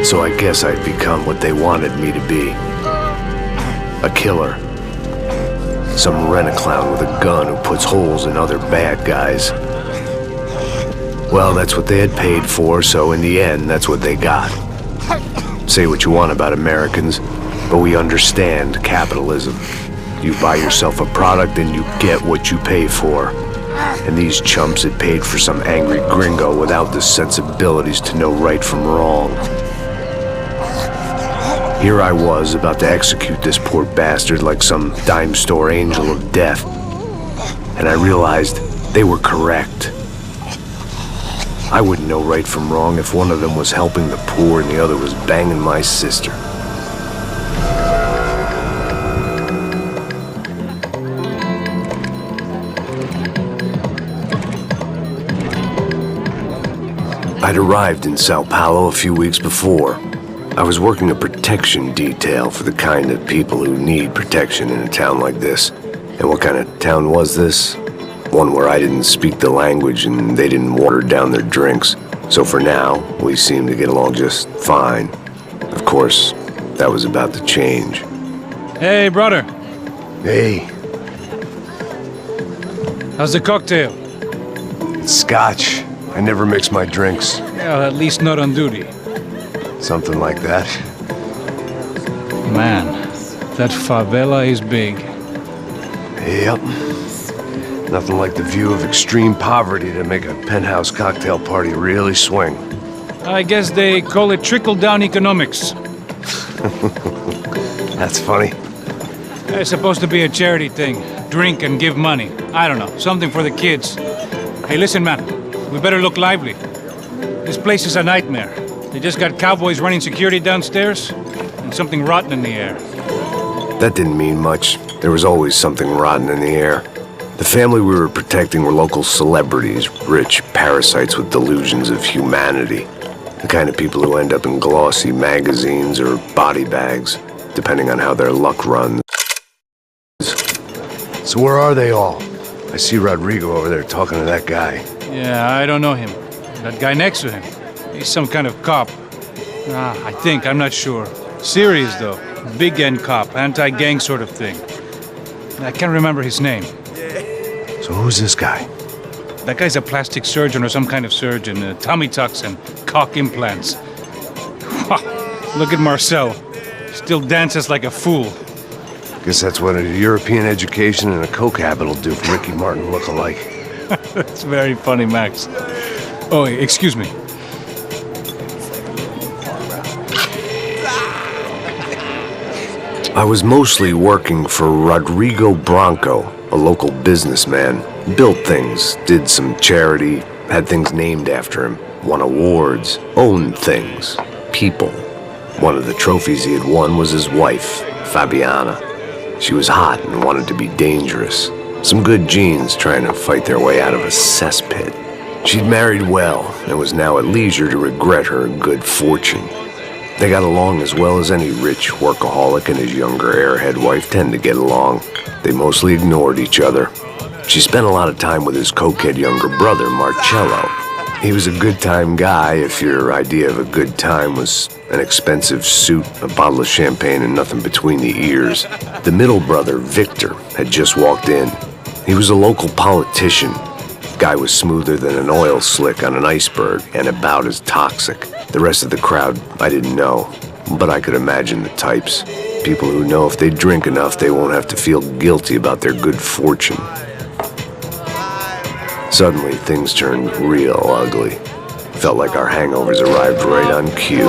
So I guess I'd become what they wanted me to be. A killer. Some rent-a-clown with a gun who puts holes in other bad guys. Well, that's what they had paid for, so in the end, that's what they got. Say what you want about Americans, but we understand capitalism. You buy yourself a product and you get what you pay for. And these chumps had paid for some angry gringo without the sensibilities to know right from wrong. Here I was, about to execute this poor bastard like some dime store angel of death. And I realized they were correct. I wouldn't know right from wrong if one of them was helping the poor and the other was banging my sister. I'd arrived in Sao Paulo a few weeks before. I was working a protection detail for the kind of people who need protection in a town like this. And what kind of town was this? One where I didn't speak the language and they didn't water down their drinks. So for now, we seemed to get along just fine. Of course, that was about to change. Hey, brother. Hey. How's the cocktail? It's scotch. I never mix my drinks. Well, at least not on duty. Something like that. Man, that favela is big. Yep. Nothing like the view of extreme poverty to make a penthouse cocktail party really swing. I guess they call it trickle-down economics. That's funny. It's supposed to be a charity thing. Drink and give money. I don't know, something for the kids. Hey, listen, man. We better look lively. This place is a nightmare. They just got cowboys running security downstairs, and something rotten in the air. That didn't mean much. There was always something rotten in the air. The family we were protecting were local celebrities, rich parasites with delusions of humanity. The kind of people who end up in glossy magazines or body bags, depending on how their luck runs. So where are they all? I see Rodrigo over there talking to that guy. Yeah, I don't know him. That guy next to him, he's some kind of cop. I think, I'm not sure. Serious, though. Big-end cop, anti-gang sort of thing. I can't remember his name. So who's this guy? That guy's a plastic surgeon or some kind of surgeon. Tummy tucks and cock implants. Look at Marcel. Still dances like a fool. Guess that's what a European education and a coke habit will do for Ricky Martin look-alike. That's very funny, Max. Oh, excuse me. I was mostly working for Rodrigo Branco, a local businessman. Built things, did some charity, had things named after him, won awards, owned things, people. One of the trophies he had won was his wife, Fabiana. She was hot and wanted to be dangerous. Some good genes trying to fight their way out of a cesspit. She'd married well and was now at leisure to regret her good fortune. They got along as well as any rich workaholic and his younger airhead wife tend to get along. They mostly ignored each other. She spent a lot of time with his cokehead younger brother, Marcello. He was a good-time guy if your idea of a good time was an expensive suit, a bottle of champagne, and nothing between the ears. The middle brother, Victor, had just walked in. He was a local politician. Guy was smoother than an oil slick on an iceberg and about as toxic. The rest of the crowd, I didn't know, but I could imagine the types. People who know if they drink enough, they won't have to feel guilty about their good fortune. Suddenly, things turned real ugly. Felt like our hangovers arrived right on cue.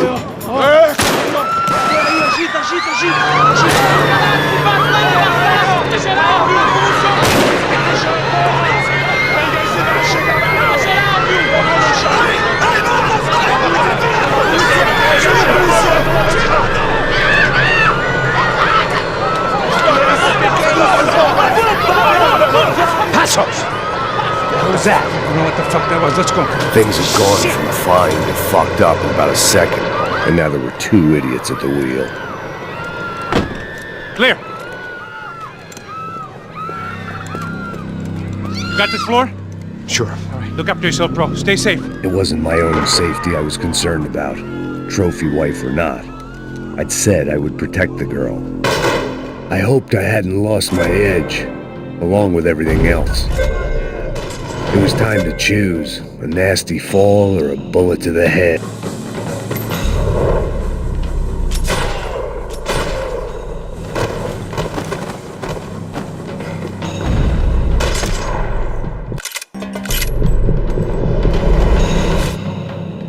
What was that? I don't know what the fuck that was. Let's go. Things had gone from fine to fucked up in about a second, and now there were two idiots at the wheel. Clear. You got this floor? Sure. All right, look after yourself, bro. Stay safe. It wasn't my own safety I was concerned about. trophy wife or not. I'd said I would protect the girl. I hoped I hadn't lost my edge, along with everything else. It was time to choose, a nasty fall or a bullet to the head.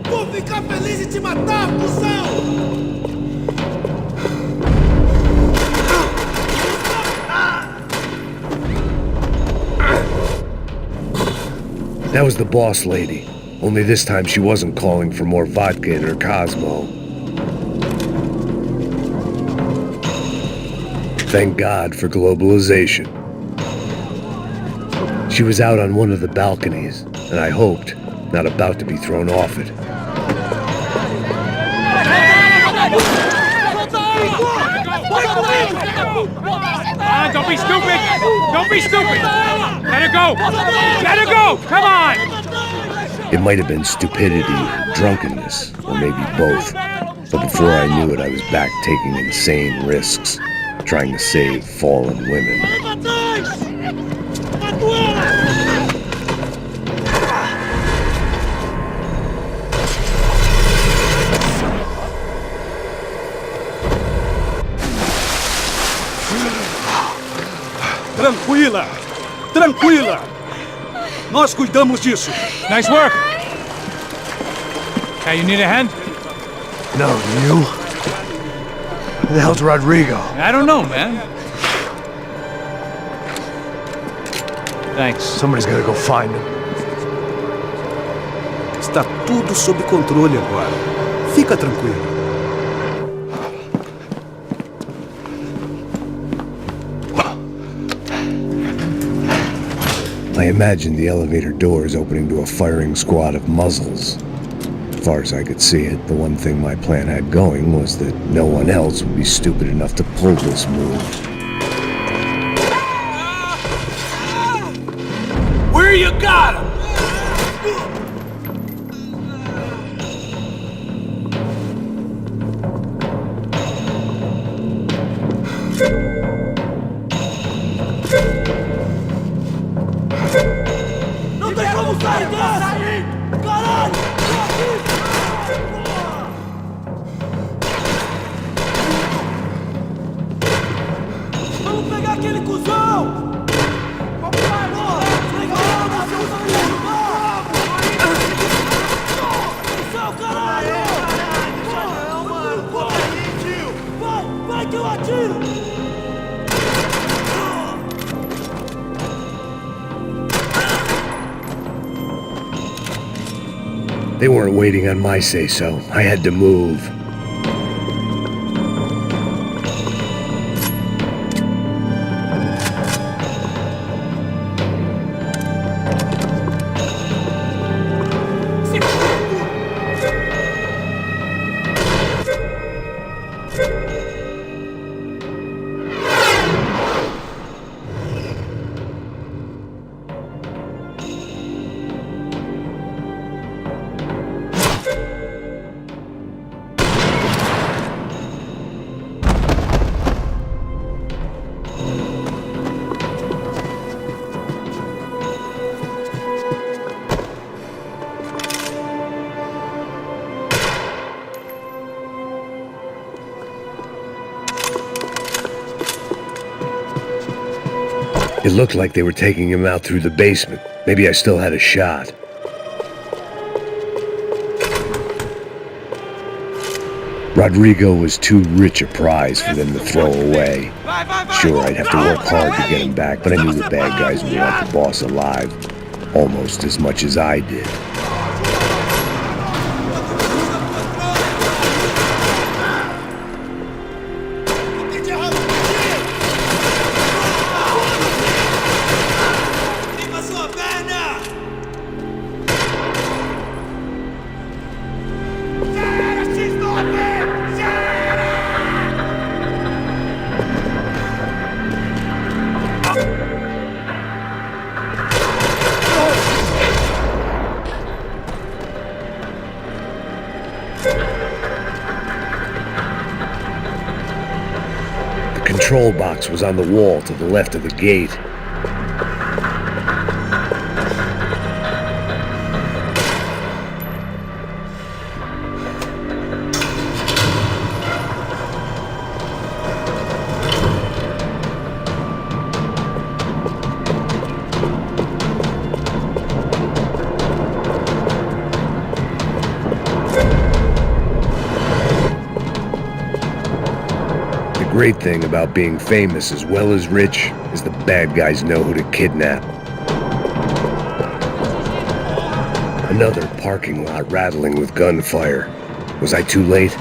Vou ficar feliz em te matar, cuzão! That was the boss lady, only this time she wasn't calling for more vodka in her Cosmo. Thank God for globalization. She was out on one of the balconies, and I hoped not about to be thrown off it. Don't be stupid! Don't be stupid! Let her go! Let her go! Come on! It might have been stupidity, drunkenness, or maybe both. But before I knew it, I was back taking insane risks, trying to save fallen women. Tranquila! Tranquila! Nós cuidamos disso! Nice work! Hey, you need a hand? No, you? Who the hell's Rodrigo? I don't know, man. Thanks. Somebody's gotta go find him. Está tudo sob controle agora. Fica tranquilo. I imagined the elevator doors opening to a firing squad of muzzles. As far as I could see it, the one thing my plan had going was that no one else would be stupid enough to pull this move. Where you got him? Não tem como sair dessa! Caralho! Vamos pegar aquele cuzão! Vai que eu atiro! They weren't waiting on my say-so. I had to move. It looked like they were taking him out through the basement. Maybe I still had a shot. Rodrigo was too rich a prize for them to throw away. Sure, I'd have to work hard to get him back, but I knew the bad guys would want the boss alive almost as much as I did. control box was on the wall to the left of the gate. The great thing about being famous as well as rich is the bad guys know who to kidnap. Another parking lot rattling with gunfire. Was I too late?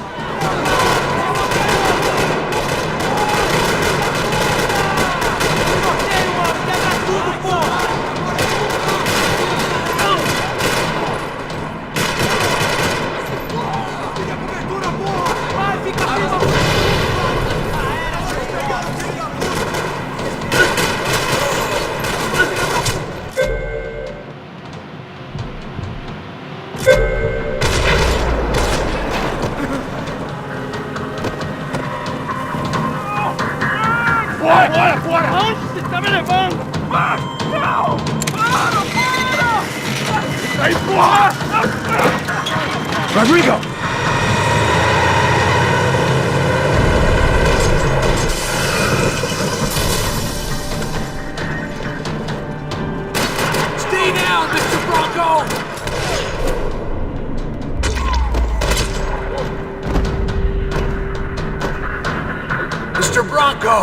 Rodrigo! Stay down, Mr. Bronco! Mr. Bronco!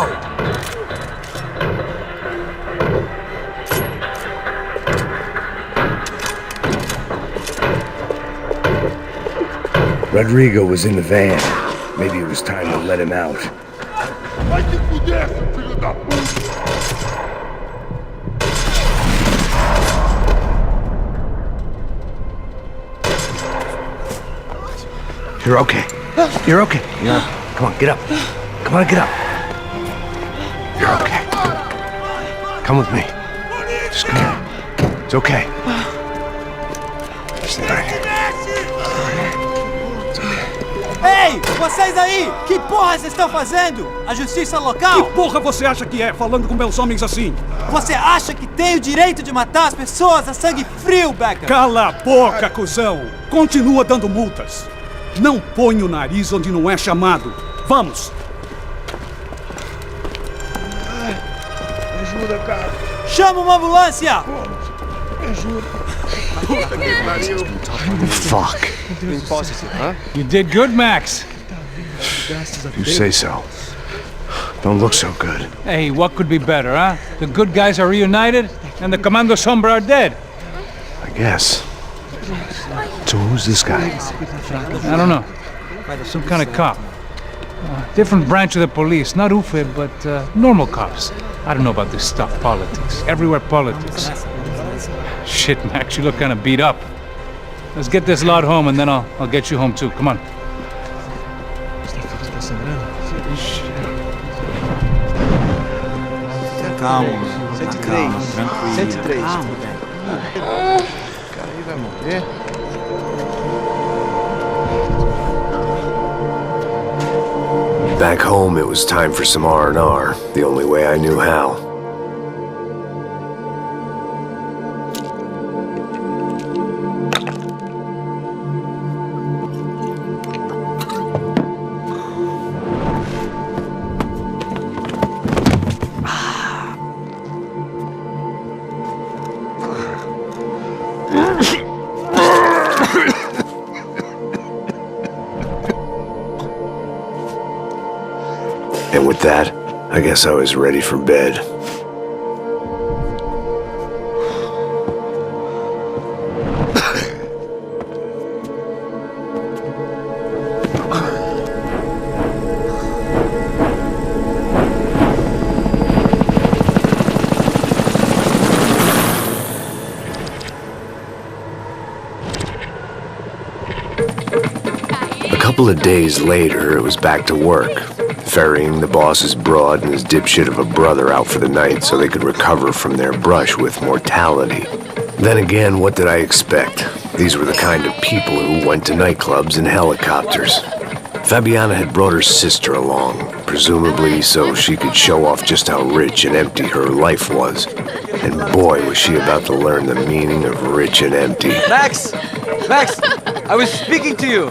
Rodrigo was in the van. Maybe it was time to let him out. Vai se fuder, seu filho da puta! You're okay. You're okay. Yeah. Come on, get up. Come on, get up. You're okay. Come with me. Just come on. It's okay. Stay right here. Ei, vocês aí! Que porra vocês estão fazendo? A justiça local? Que porra você acha que é, falando com meus homens assim? Você acha que tem o direito de matar as pessoas a sangue frio, Becker? Cala a boca, cuzão! Continua dando multas. Não põe o nariz onde não é chamado. Vamos! Ajuda, cara! Chama uma ambulância! Ajuda! Fuck. You did good, Max. You say so. Don't look so good. Hey, what could be better, huh? The good guys are reunited, and the Commando Sombra are dead. I guess. So who's this guy? I don't know. Some kind of cop. Different branch of the police. Not UFE, but normal cops. I don't know about this stuff. Politics. Everywhere politics. Shit, Max, you look kind of beat up. Let's get this lot home, and then I'll get you home too. Come on. Calma, calma, tranquilo. 103. Calma, Cara, aí vai morrer. Back home, it was time for some R&R, the only way I knew how. And with that, I guess I was ready for bed. A couple of days later, it was back to work. Ferrying the boss's broad and his dipshit of a brother out for the night so they could recover from their brush with mortality. Then again, what did I expect? These were the kind of people who went to nightclubs in helicopters. Fabiana had brought her sister along, presumably so she could show off just how rich and empty her life was. And boy, was she about to learn the meaning of rich and empty. Max! Max! I was speaking to you!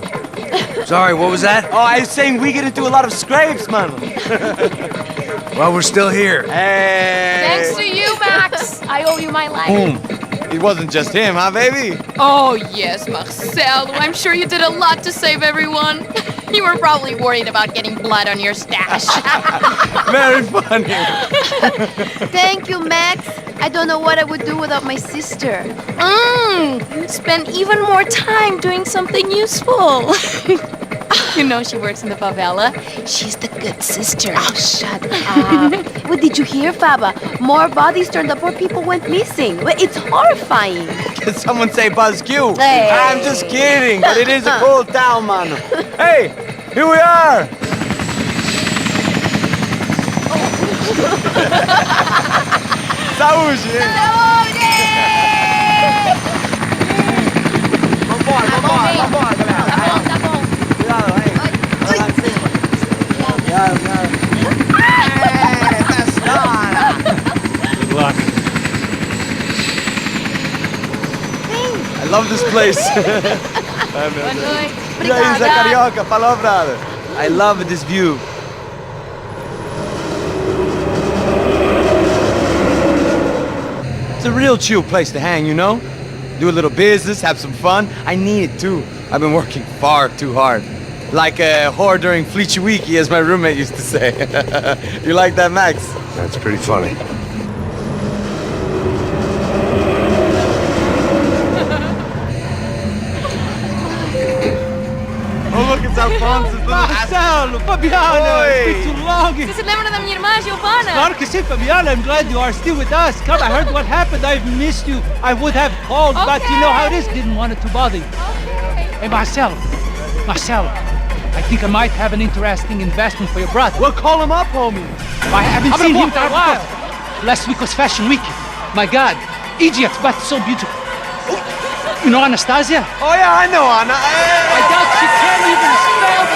Sorry, what was that? Oh, I was saying we get into a lot of scrapes, man! Well, we're still here. Hey! Thanks to you, Max. I owe you my life. Boom! It wasn't just him, huh, baby? Oh, yes, Marcel. I'm sure you did a lot to save everyone. You were probably worried about getting blood on your stash. Very funny. Thank you, Max. I don't know what I would do without my sister. Spend even more time doing something useful. You know she works in the favela. She's the good sister. Oh, shut up. What did you hear, Faba? More bodies turned up, more people went missing. It's horrifying. Can someone say Buzz Q? Hey. I'm just kidding, but it is a cool town, man. Hey, here we are. Saúde! Vambora, galera. Tá bom. Cuidado, aí. Vai lá em cima. Cuidado. Good luck. I love this place. Boa noite. E aí, Zé Carioca, falou, brother. I love this view. It's a real chill place to hang, you know? Do a little business, have some fun. I need it too. I've been working far too hard. Like a whore during Fleechy Weeky, as my roommate used to say. You like that, Max? That's pretty funny. Oh, look, it's Alphonse's little Marcelo, Fabiana, it's been too long. Você se lembra da minha irmã, Giovanna? Claro que sim, Fabiana. I'm glad you are still with us. Come, I heard what happened. I've missed you. I would have called, but you know how it is. Didn't want it to bother you. Hey, Marcelo, I think I might have an interesting investment for your brother. Well, call him up, homie. I haven't seen him for a while. Last week was Fashion Week. My God, Egypt, but so beautiful. You know Anastasia? Oh, yeah, I know, Anna. I doubt she can't even spell